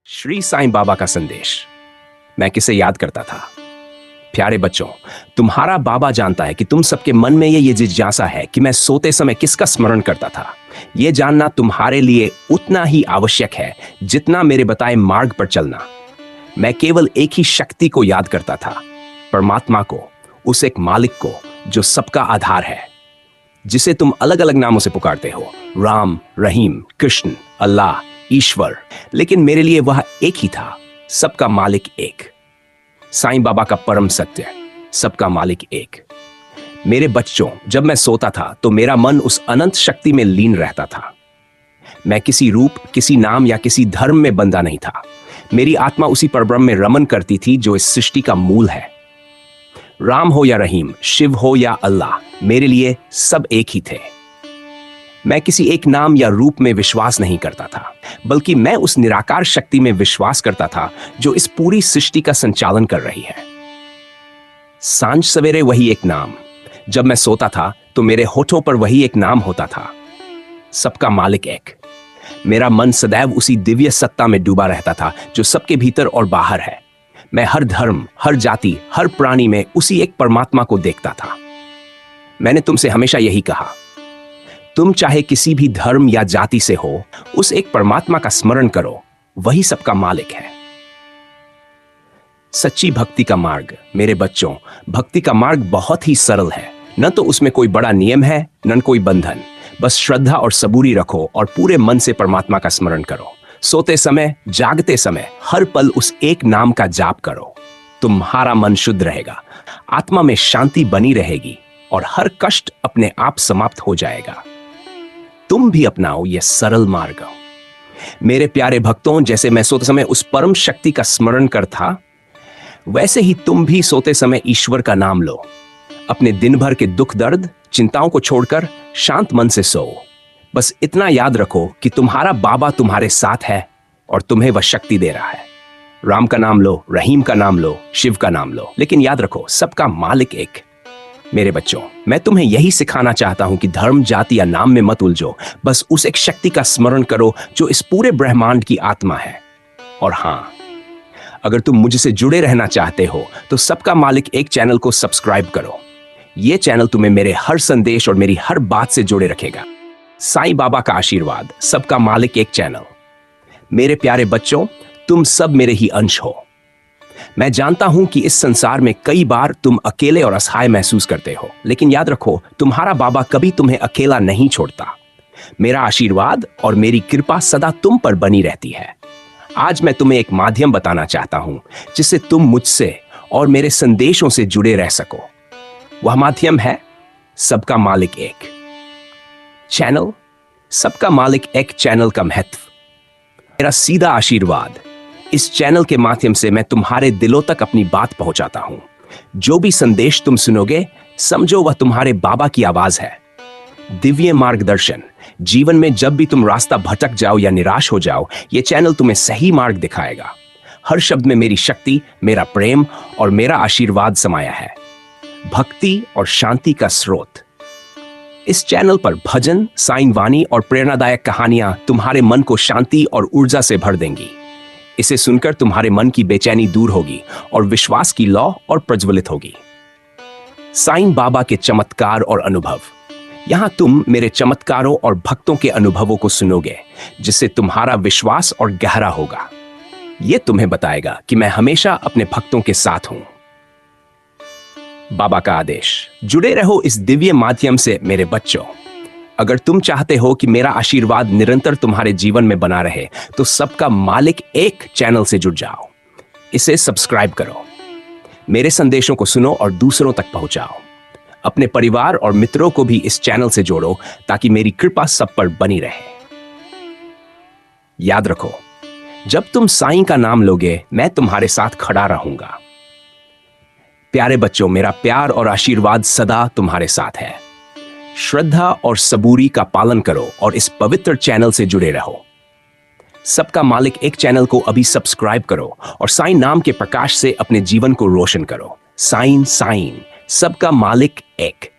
श्री साईं बाबा का संदेश। मैं किसे याद करता था? प्यारे बच्चों, तुम्हारा बाबा जानता है कि तुम सबके मन में ये जिज्ञासा है कि मैं सोते समय किसका स्मरण करता था। यह जानना तुम्हारे लिए उतना ही आवश्यक है जितना मेरे बताए मार्ग पर चलना। मैं केवल एक ही शक्ति को याद करता था, परमात्मा को, उस एक मालिक को जो सबका आधार है, जिसे तुम अलग अलग नामों से पुकारते हो, राम, रहीम, कृष्ण, अल्लाह, ईश्वर। लेकिन मेरे लिए वह एक ही था, सबका मालिक एक। साईं बाबा का परम सत्य, सबका मालिक एक। मेरे बच्चों, जब मैं सोता था तो मेरा मन उस अनंत शक्ति में लीन रहता था। मैं किसी रूप, किसी नाम या किसी धर्म में बंधा नहीं था। मेरी आत्मा उसी परब्रह्म में रमन करती थी जो इस सृष्टि का मूल है। राम हो या रहीम, शिव हो या अल्लाह, मेरे लिए सब एक ही थे। मैं किसी एक नाम या रूप में विश्वास नहीं करता था, बल्कि मैं उस निराकार शक्ति में विश्वास करता था जो इस पूरी सृष्टि का संचालन कर रही है। सांझ सवेरे वही एक नाम। जब मैं सोता था तो मेरे होठों पर वही एक नाम होता था, सबका मालिक एक। मेरा मन सदैव उसी दिव्य सत्ता में डूबा रहता था जो सबके भीतर और बाहर है। मैं हर धर्म, हर जाति, हर प्राणी में उसी एक परमात्मा को देखता था। मैंने तुमसे हमेशा यही कहा, तुम चाहे किसी भी धर्म या जाति से हो, उस एक परमात्मा का स्मरण करो, वही सबका मालिक है। सच्ची भक्ति का मार्ग। मेरे बच्चों, भक्ति का मार्ग बहुत ही सरल है। न तो उसमें कोई बड़ा नियम है, न कोई बंधन। बस श्रद्धा और सबूरी रखो और पूरे मन से परमात्मा का स्मरण करो। सोते समय, जागते समय, हर पल उस एक नाम का जाप करो। तुम्हारा मन शुद्ध रहेगा, आत्मा में शांति बनी रहेगी और हर कष्ट अपने आप समाप्त हो जाएगा। तुम भी अपनाओ यह सरल मार्ग। मेरे प्यारे भक्तों, जैसे मैं सोते समय उस परम शक्ति का स्मरण करता, वैसे ही तुम भी सोते समय ईश्वर का नाम लो। अपने दिन भर के दुख दर्द, चिंताओं को छोड़कर शांत मन से सो। बस इतना याद रखो कि तुम्हारा बाबा तुम्हारे साथ है और तुम्हें वह शक्ति दे रहा है। राम का नाम लो, रहीम का नाम लो, शिव का नाम लो, लेकिन याद रखो, सबका मालिक एक। मेरे बच्चों, मैं तुम्हें यही सिखाना चाहता हूं कि धर्म, जाति या नाम में मत उलझो। बस उस एक शक्ति का स्मरण करो जो इस पूरे ब्रह्मांड की आत्मा है। और हां, अगर तुम मुझसे जुड़े रहना चाहते हो तो सबका मालिक एक चैनल को सब्सक्राइब करो। यह चैनल तुम्हें मेरे हर संदेश और मेरी हर बात से जोड़े रखेगा। साईं बाबा का आशीर्वाद, सबका मालिक एक चैनल। मेरे प्यारे बच्चों, तुम सब मेरे ही अंश हो। मैं जानता हूं कि इस संसार में कई बार तुम अकेले और असहाय महसूस करते हो, लेकिन याद रखो, तुम्हारा बाबा कभी तुम्हें अकेला नहीं छोड़ता। मेरा आशीर्वाद और मेरी कृपा सदा तुम पर बनी रहती है। आज मैं तुम्हें एक माध्यम बताना चाहता हूं जिससे तुम मुझसे और मेरे संदेशों से जुड़े रह सको। वह माध्यम है सबका मालिक एक चैनल। सबका मालिक एक चैनल का महत्व। मेरा सीधा आशीर्वाद, इस चैनल के माध्यम से मैं तुम्हारे दिलों तक अपनी बात पहुंचाता हूं। जो भी संदेश तुम सुनोगे, समझो वह तुम्हारे बाबा की आवाज है। दिव्य मार्गदर्शन। जीवन में जब भी तुम रास्ता भटक जाओ या निराश हो जाओ, यह चैनल तुम्हें सही मार्ग दिखाएगा। हर शब्द में मेरी शक्ति, मेरा प्रेम और मेरा आशीर्वाद समाया है। भक्ति और शांति का स्रोत। इस चैनल पर भजन, साईं वाणी और प्रेरणादायक कहानियां तुम्हारे मन को शांति और ऊर्जा से भर देंगी। इसे सुनकर तुम्हारे मन की बेचैनी दूर होगी और विश्वास की लौ और प्रज्वलित होगी। साईं बाबा के चमत्कार और अनुभव। यहां तुम मेरे चमत्कारों और भक्तों के अनुभवों को सुनोगे, जिससे तुम्हारा विश्वास और गहरा होगा। यह तुम्हें बताएगा कि मैं हमेशा अपने भक्तों के साथ हूं। बाबा का आदेश। जुड़े रहो इस दिव्य माध्यम से मेरे बच्चों। अगर तुम चाहते हो कि मेरा आशीर्वाद निरंतर तुम्हारे जीवन में बना रहे, तो सबका मालिक एक चैनल से जुड़ जाओ। इसे सब्सक्राइब करो। मेरे संदेशों को सुनो और दूसरों तक पहुंचाओ। अपने परिवार और मित्रों को भी इस चैनल से जोड़ो ताकि मेरी कृपा सब पर बनी रहे। याद रखो, जब तुम साईं का नाम लोगे, मैं तुम्हारे साथ खड़ा रहूंगा। प्यारे बच्चों, मेरा प्यार और आशीर्वाद सदा तुम्हारे साथ है। श्रद्धा और सबूरी का पालन करो और इस पवित्र चैनल से जुड़े रहो। सबका मालिक एक चैनल को अभी सब्सक्राइब करो और साईं नाम के प्रकाश से अपने जीवन को रोशन करो। साईं, सबका मालिक एक।